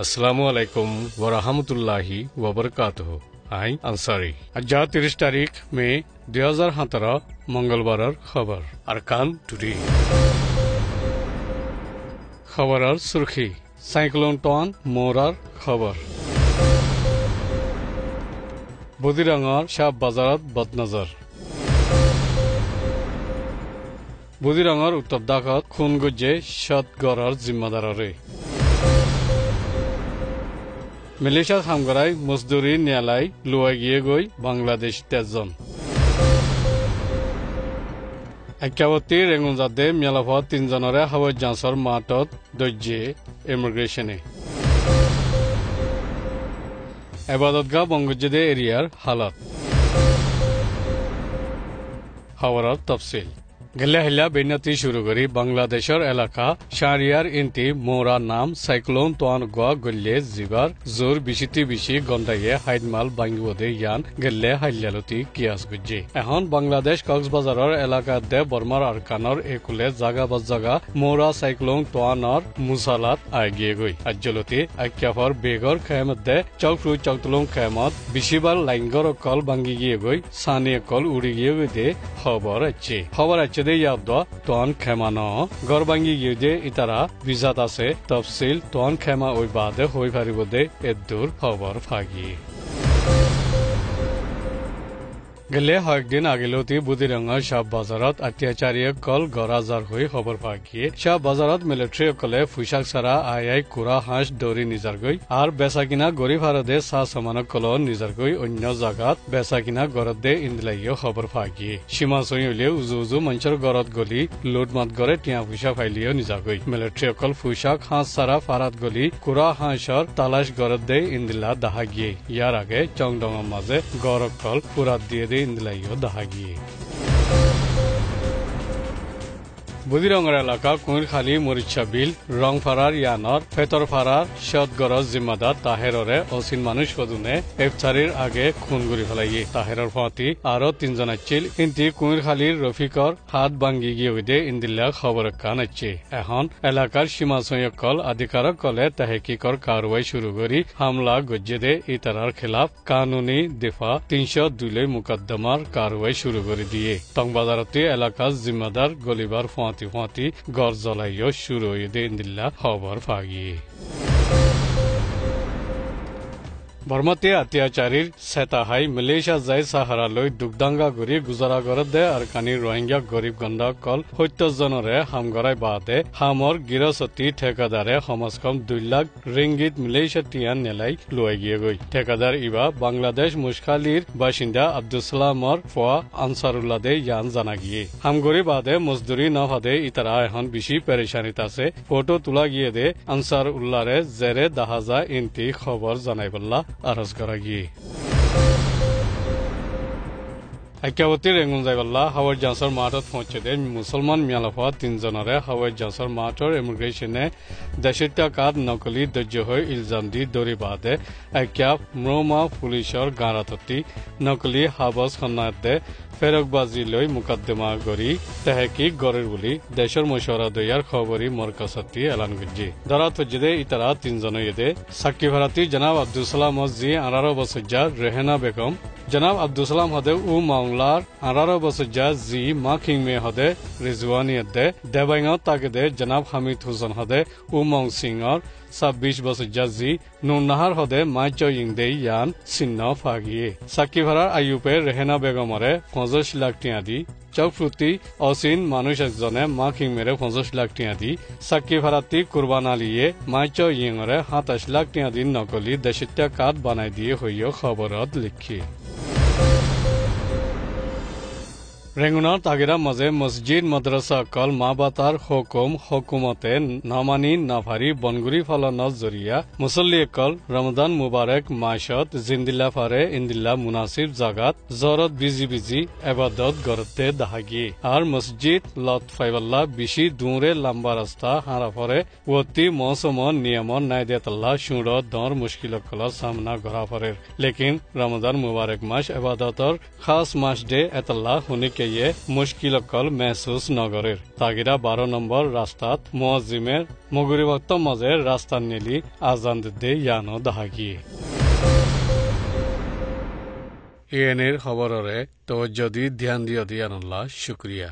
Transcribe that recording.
আসসালামু আলাইকুম ওয়া রাহমাতুল্লাহি ওয়া বারাকাতুহু। আই আনসারি। আজ 30 তারিখ মে 2017 মঙ্গলবারের খবর। আরকান টুডে খবরের সুরখি সাইক্লোন টন মোরার খবর। বুদিরাঙর শাহ বাজারত বদনজর। বুদিরাঙর উত্তর দাখত খুন গজ্জে সৎগড়র জিম্মাদাররে। মালয়েশিয়া হামগরাই মজদুরি নেয়ালাই লুয়াই গিয়ে গই বাংলাদেশ 13 জন। একাবতী রেঙ্গুনজাদে মেলাফত 3 জনরে হাওয়াই জাঁচর মাতত দৈর্যে ইমিগ্রেশনে। এবাদতগা বঙ্গজেদে এরিয়ার হালত। খবরের তফসিল গেলে হিলা বেনাতি শুরু করি বাংলাদেশের এলাকা শাহরিয়ার ইন্টি মোরা নাম সাইক্লোন তোয়ান গোয়া গল্লে জিবার জোর বেশি গন্ডাইয়ে হাইদমাল বাঙ্গিবদে ইয়ান গেলে হাইলালতি কিয়াস গুজ্জি। এখন বাংলাদেশ কক্সবাজারের এলাকা দে বর্মার আরকানর একুলে জাগা বাজাগা মোরা সাইক্লোন তোয়ানর মুসালাত আগিয়ে গই। আজ্জলতি আক্যাফর বেগর খেমত দে চৌফ্রু চৌতলং খেমত বেশিবার লাইঙ্গর কল ভাঙ্গি গিয়ে গই সানি কল উড়ি গিয়ে গই দে খবর আছে ইয়াদ তোয়ান খেমানো গড় ভাঙ্গি গিয়ে দে ইতারা বিজাত আছে তফসিল তোয়ান খেমা ওই বাদে হই পারিব দে এদুর খবর ফাগি। গেলে কয়েকদিন আগেলতি বুদিরাঙর শাহ বাজারত অত্যাচারীয় কল গড়াজার হয়ে খবর পাকিয়ে শাহ বাজারত মিলিটারি কলে ফুসাক সারা আই কুড়া হাঁস দৌড়ি নিজার গই আর বেচা কিনা গরিব হারদে চাহ সমান কল নিজার গই অন্য জাগাত বেচা কিনা গড়ত দে ইন্দিলাইও খবর পাকিয়ে সীমা চই উলিয়ে উজু মঞ্চর গড়ত গলি লুট মাত গড়ে টিয়া ফুসা ফাইলিও নিজা গই মিলিটারি কল ফুসাক হাঁস সারা ফারাত গলি কুড়া হাঁসর তালাশ গড়ত দে ইন্দিলা দাহা গিয়ে ইয়ার আগে চংডঙের মাঝে গড় কল ফুরাত দিয়ে ইন্দিলাইও দাহা গিয়ে। বুদিরাঙর এলাকা কুইরখালী মরিচা বিল রংফারার ইয়ানর ফেতরফারার সদগড় জিম্মাদার তাহেররে অসীন মানুষ পদুনে ইফতারির আগে খুন গুড়ি ফেলাইয়ে তাহেরর ফাঁতি আরো 3 জন আছিল কিন্তু কুইরখালীর রফিকর হাত ভাঙ্গি গিয়ে দে ইন্দিল্লা খবর কান আছে। এখন এলাকার সীমা সৈয়কল আধিকারক কলে তাহেকিকর কারওয়াই শুরু করি হামলা গজ্জে দে ইতারার খেলাফ কানুনি দিফা 302 মুকদ্দমার কারওয়াই শুরু করে দিয়ে টংবাজারতে এলাকার জিম্মাদার গলিবার ফাঁতি গড় জ্বলাইও শুরু হয়ে দে ইন্দিল্লা খবর ফাগিয়ে। বর্মাতে অত্যাচারীর সেতাহাই মালয়েশিয়া যাই সাহারালৈ দুগদাঙ্গা গরি গুজারা গড়ত দে আর কানি রোহিঙ্গা গরিব গন্ডা কল 70 জনরে হামগড়াই বাদে হামর গিরসতি ঠিকাদারে সমাজ কম 2 লাখ রিঙ্গিত মালয়েশিয়া টিয়ান নেলাই লুয়াই গিয়ে গই। ঠিকাদার ইবা বাংলাদেশ মুশখালীর বাসিন্দা আব্দুল সালামর ফোয়া আনসারুল্লাহ দে ইয়ান জানা গিয়ে হামগড়ি বাদে মজদুরি না ফাদে ইতারা এখন বেশি পেরেশানিত আছে। ফটো তোলা গিয়ে দে আনসার উল্লাহরে জেরে দাহাজা ইনতি খবর জানাই বললা আরজ করা গিয়ে। একাবতী রেঙ্গুন যাইবাল্লা হাওয়াই জাঁচর মাঠত পৌঁছে দে মুসলমান মিয়ালাফা 3 জনরে হাওয়াই জাঁচর মাঠর ইমিগ্রেশনে দেশের টাকাত নকলি দৈর্য হয়ে ইলজাম দি দৌড়ি বাদে একাপ ম্রমা পুলিশর গাঁরাততি নকলি হাবস খন্নাত দে ফেরকবাজি লৈ মুকদ্দমা গড়ি তেহকিক গড়ের বলি দেশের মশওয়ারা দইয়ার খবরই মরকাসতি এলান গুজি ধরা তজ্জে ইতারা 3 জন এদে সাক্ষী ভারাতি জনাব আব্দুল সালাম জি 18 বছর রেহেনা বেগম জনাব আব্দুল সালাম হদে উ মামলার 18 বছর জি মাখিং মে হদে রিজওয়ানি দে দেবাইঙ তাকে দে জনাব হামিদ হুসেন হদে উ মং সিংর 26 বছর জি নুনাহার হদে মাইচ ইংদে ইয়ান চিহ্ন ফাগিয়ে সাক্ষী ভাড়ার আইউপে রেহেনা বেগমরে 50 লাখ টিয়া দি চৌফ্রুতি অসীন মানুষ একজনে মাখিং মেরে 50 লাখ টিয়া দি সাক্ষী ভাড়াতি কুরবান আলিয়ে মাইচ ইংরে 27 লাখ টিয়া দি নকলি দেশিত্যা কার্ড বানাই দিয়ে হইও খবরত লিখি। রেঙ্গুনার তাগিরা মাঝে মসজিদ মাদ্রাসা কল মা বাতার হুকুমতে নামানি নাফারি বনগুড়ি ফলানোর জরিয়া মুসল্লি কল রমদান মুবারক মাসত জিন্দিল্লা ফারে ইন্দিল্লা মুনাসিব জাগাত জরত বিজি এবাদত গরতে দাহাগি আর মসজিদ লত ফাইবাল্লা বেশি দূরে লম্বা রাস্তা হারা ফরে ওতি মৌসুম নিয়ম নাই দেতাল্লা সুড় দর মুশকিল কল সামনা গড়া ফরে লেকিন রমদান মুবারক মাস এবাদতর খাস মাস দে এতাল্লা হুনিকে ইয়ে মুশকিল অকল মেহসুস নগরের তাগিরা 12 নম্বর রাস্তাত মুয়াজ্জিমের মগরি ওয়াক্ত মাঝে রাস্তা নেলি আজান দিতে ইয়ানো দাহাগি এনের খবরের তো যদি ধ্যান দিও দিয়ানুল্লাহ শুক্রিয়া।